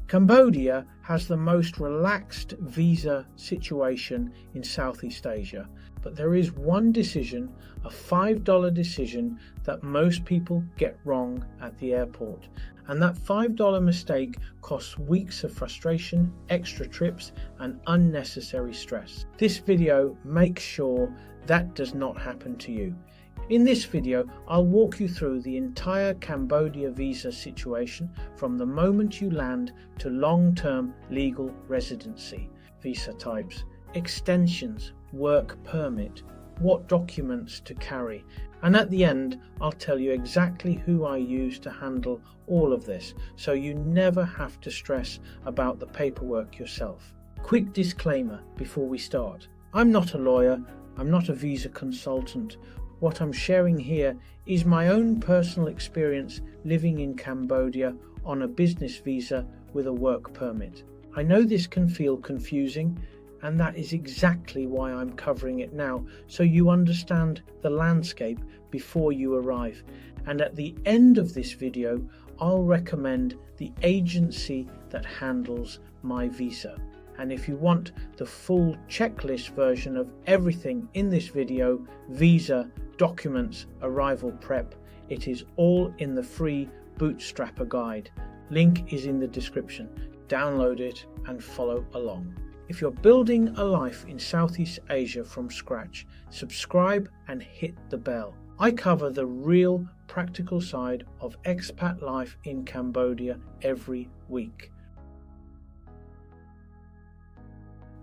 Cambodia has the most relaxed visa situation in Southeast Asia, but there is one decision, a $5 decision, that most people get wrong at the airport. And that $5 mistake costs weeks of frustration, extra trips, and unnecessary stress. This video makes sure that does not happen to you. In this video, I'll walk you through the entire Cambodia visa situation from the moment you land to long-term legal residency, visa types, extensions, work permit, what documents to carry, and at the end I'll tell you exactly who I use to handle all of this, so you never have to stress about the paperwork yourself. Quick disclaimer before we start. I'm not a lawyer, I'm not a visa consultant. What I'm sharing here is my own personal experience living in Cambodia on a business visa with a work permit. I know this can feel confusing, and that is exactly why I'm covering it now, so you understand the landscape before you arrive. And at the end of this video, I'll recommend the agency that handles my visa. And if you want the full checklist version of everything in this video, visa, documents, arrival prep, it is all in the free Bootstrapper guide. Link is in the description. Download it and follow along. If you're building a life in Southeast Asia from scratch, subscribe and hit the bell. I cover the real practical side of expat life in Cambodia every week.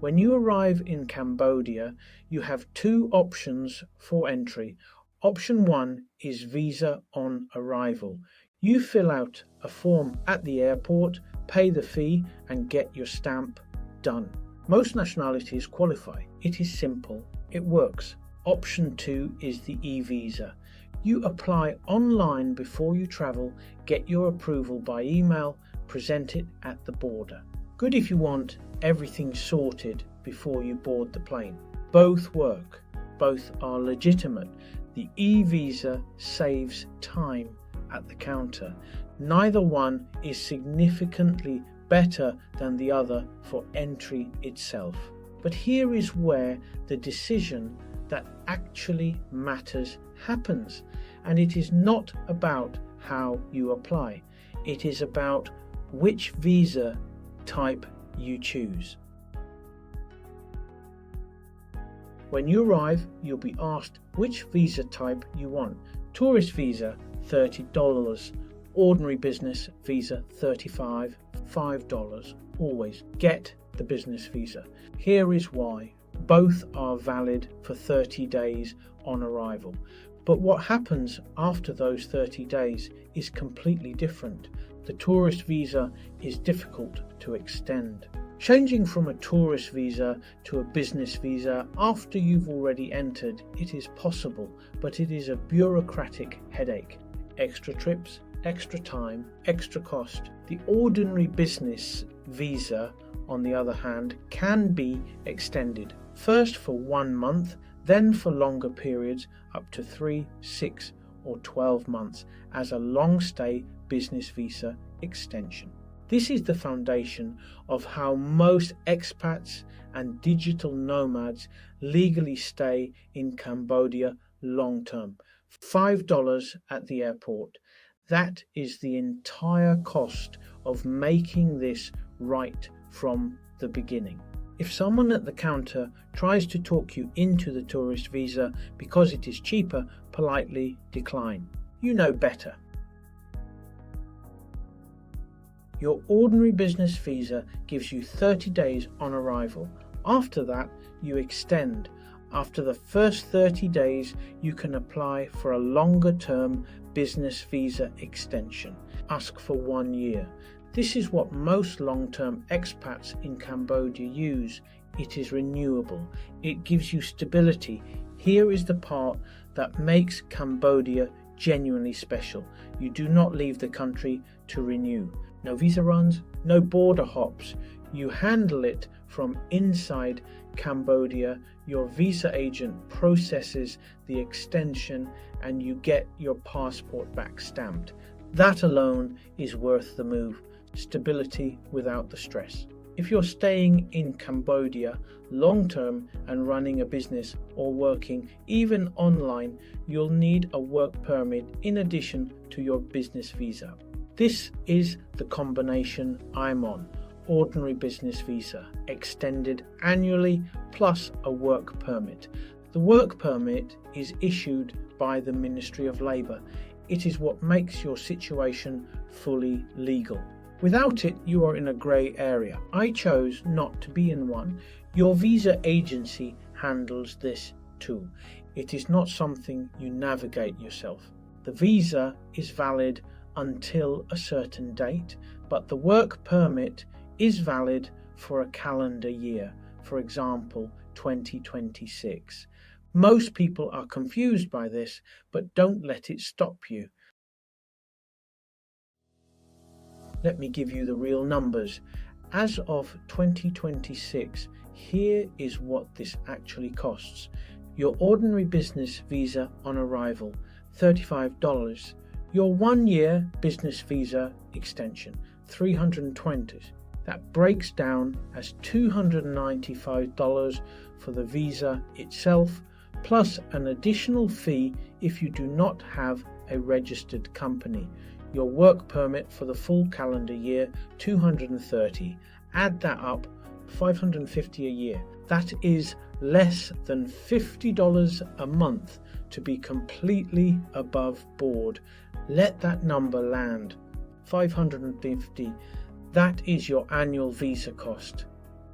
When you arrive in Cambodia, you have two options for entry. Option 1 is visa on arrival. You fill out a form at the airport, pay the fee, and get your stamp. Done. Most nationalities qualify. It is simple. It works. Option 2 is the e-visa. You apply online before you travel, get your approval by email, present it at the border. Good if you want everything sorted before you board the plane. Both work. Both are legitimate. The e-visa saves time at the counter. Neither one is significantly better than the other for entry itself. But here is where the decision that actually matters happens. And it is not about how you apply. It is about which visa type you choose. When you arrive, you'll be asked which visa type you want. Tourist visa, $30. Ordinary business visa, $35. $5. Always get the business visa. Here is why. Both are valid for 30 days on arrival. But what happens after those 30 days is completely different. The tourist visa is difficult to extend. Changing from a tourist visa to a business visa after you've already entered, it is possible, but it is a bureaucratic headache. Extra trips, extra time, extra cost. The ordinary business visa, on the other hand, can be extended. First for 1 month, then for longer periods up to 3, 6 or 12 months as a long stay business visa extension. This is the foundation of how most expats and digital nomads legally stay in Cambodia long term. $5 at the airport. That is the entire cost of making this right from the beginning. If someone at the counter tries to talk you into the tourist visa because it is cheaper, politely decline. You know better. Your ordinary business visa gives you 30 days on arrival. After that, you extend. After the first 30 days, you can apply for a longer term business visa extension. Ask for 1 year. This is what most long-term expats in Cambodia use. It is renewable. It gives you stability. Here is the part that makes Cambodia genuinely special. You do not leave the country to renew. No visa runs, no border hops. You handle it from inside Cambodia. Your visa agent processes the extension and you get your passport back stamped. That alone is worth the move. stability without the stress. If you're staying in Cambodia long term and running a business or working even online, you'll need a work permit in addition to your business visa. This is the combination I'm on: ordinary business visa, extended annually, plus a work permit. The work permit is issued by the Ministry of Labour. It is what makes your situation fully legal. Without it, you are in a grey area. I chose not to be in one. Your visa agency handles this too. It is not something you navigate yourself. The visa is valid until a certain date, but the work permit is valid for a calendar year, for example 2026. Most people are confused by this, but don't let it stop you. Let me give you the real numbers. As of 2026, here is what this actually costs. Your ordinary business visa on arrival, $35. Your 1 year business visa extension, $320. That breaks down as $295 for the visa itself, plus an additional fee if you do not have a registered company. Your work permit for the full calendar year, $230. Add that up, $550 a year. That is less than $50 a month to be completely above board. Let that number land. $550. That is your annual visa cost.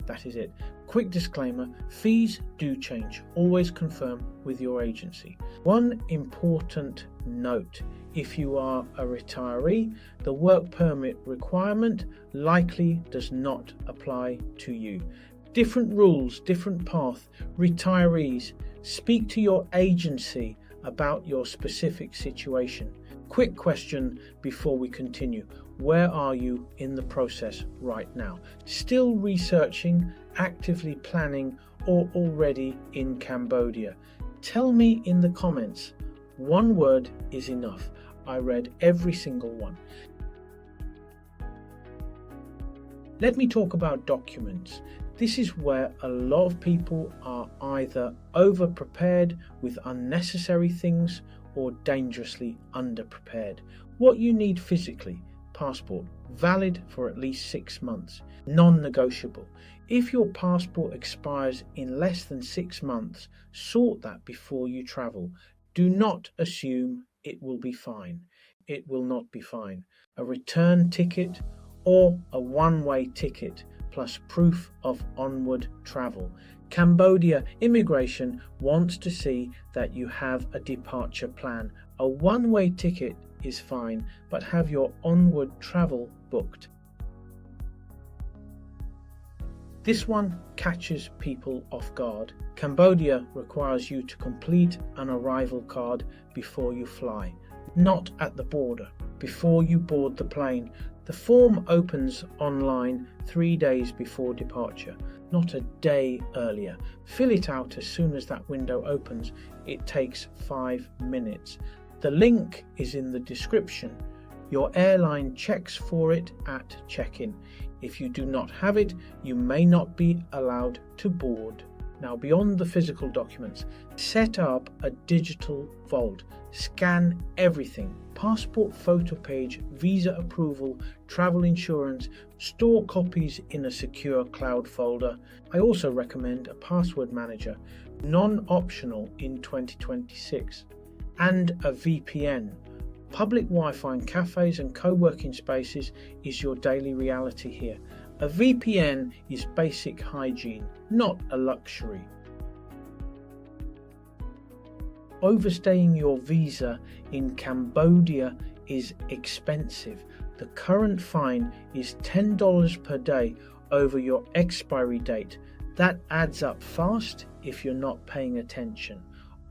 That is it. Quick disclaimer, fees do change. Always confirm with your agency. One important note: if you are a retiree, the work permit requirement likely does not apply to you. Different rules, different path. Retirees, speak to your agency about your specific situation. Quick question before we continue. Where are you in the process right now? Still researching, actively planning, or already in Cambodia? Tell me in the comments. One word is enough. I read every single one. Let me talk about documents. This is where a lot of people are either over-prepared with unnecessary things or dangerously under-prepared. What you need physically: passport, valid for at least 6 months, non-negotiable. If your passport expires in less than 6 months, sort that before you travel. Do not assume it will be fine. It will not be fine. A return ticket or a one-way ticket plus proof of onward travel. Cambodia immigration wants to see that you have a departure plan. A one-way ticket is fine, but have your onward travel booked. This one catches people off guard. Cambodia requires you to complete an arrival card before you fly, not at the border, before you board the plane. The form opens online 3 days before departure, not a day earlier. Fill it out as soon as that window opens. It takes 5 minutes. The link is in the description. Your airline checks for it at check-in. If you do not have it, you may not be allowed to board. Now, beyond the physical documents, set up a digital vault. Scan everything: passport photo page, visa approval, travel insurance. Store copies in a secure cloud folder. I also recommend a password manager, non-optional in 2026, and a VPN. Public Wi-Fi in cafes and co-working spaces is your daily reality here. A VPN is basic hygiene, not a luxury. Overstaying your visa in Cambodia is expensive. The current fine is $10 per day over your expiry date. That adds up fast if you're not paying attention.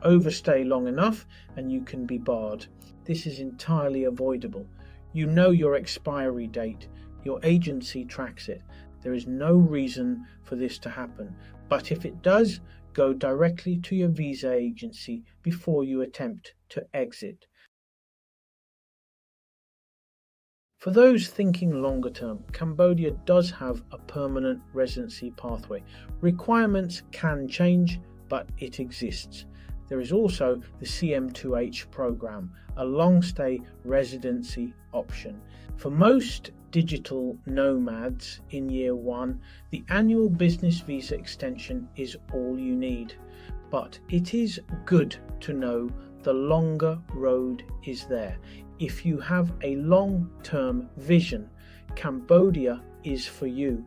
Overstay long enough and you can be barred. This is entirely avoidable. You know your expiry date. Your agency tracks it. There is no reason for this to happen. But if it does, go directly to your visa agency before you attempt to exit. For those thinking longer term, Cambodia does have a permanent residency pathway. Requirements can change, but it exists. There is also the CM2H program, a long stay residency option. For most digital nomads in year one, the annual business visa extension is all you need. But it is good to know the longer road is there. If you have a long-term vision, Cambodia is for you.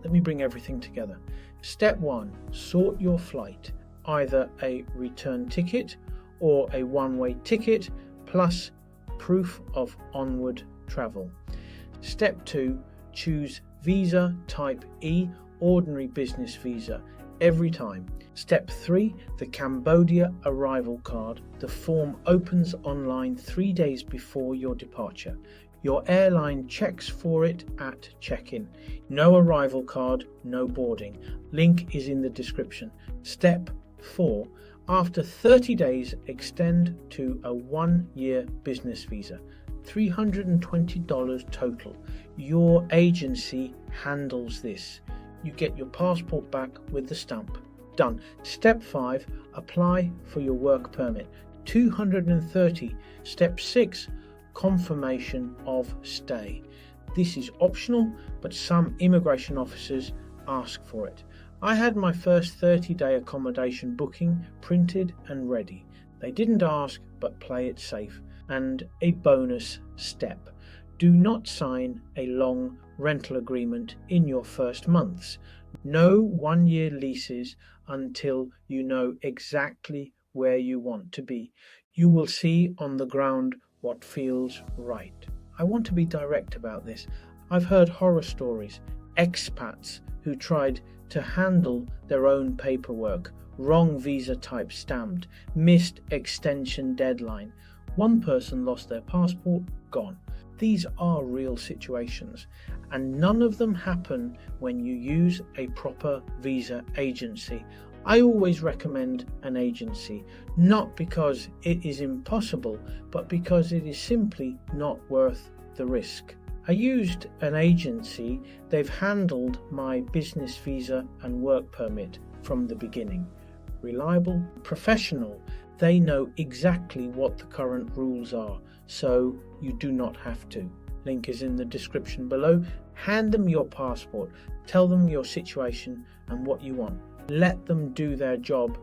Let me bring everything together. Step 1, sort your flight, either a return ticket or a one-way ticket plus proof of onward travel. Step 2, choose visa type E, ordinary business visa, every time. Step 3, the Cambodia Arrival Card. The form opens online 3 days before your departure. Your airline checks for it at check-in. No arrival card, no boarding. Link is in the description. Step 4, after 30 days, extend to a 1-year business visa. $320 total. Your agency handles this. You get your passport back with the stamp. Done. Step 5, apply for your work permit. $230. Step 6, confirmation of stay. This is optional, but some immigration officers ask for it. I had my first 30-day accommodation booking printed and ready. They didn't ask, but play it safe. And a bonus step: do not sign a long rental agreement in your first months. No 1-year leases until you know exactly where you want to be. You will see on the ground what feels right. I want to be direct about this. I've heard horror stories. Expats who tried to handle their own paperwork, wrong visa type stamped, missed extension deadline. One person lost their passport, gone. These are real situations, and none of them happen when you use a proper visa agency. I always recommend an agency, not because it is impossible, but because it is simply not worth the risk. I used an agency. They've handled my business visa and work permit from the beginning. Reliable, professional. They know exactly what the current rules are, so you do not have to. Link is in the description below. Hand them your passport. Tell them your situation and what you want. Let them do their job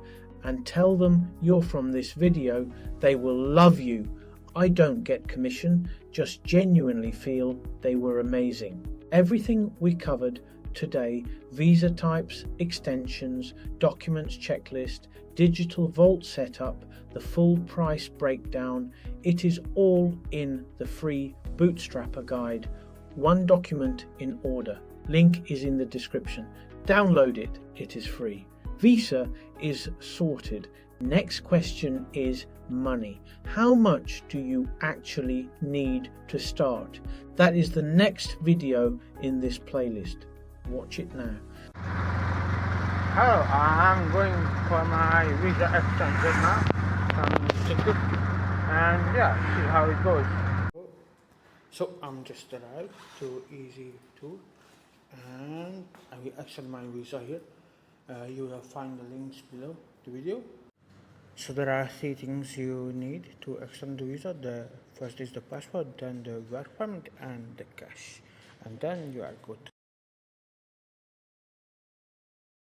and tell them you're from this video. They will love you. I don't get commission, just genuinely feel they were amazing. Everything we covered today, visa types, extensions, documents checklist, digital vault setup, the full price breakdown, it is all in the free Bootstrapper guide. One document in order. Link is in the description. Download it, it is free. Visa is sorted. Next question is money. How much do you actually need to start? That is the next video in this playlist. Watch it now. Hello, I'm going for my visa extension now. Ticket, and yeah, see how it goes. So I'm just arrived to EZ2 and I will extend my visa here. You will find the links below the video. So there are 3 things you need to extend the visa. The first is the passport, then the work permit and the cash, and then you are good.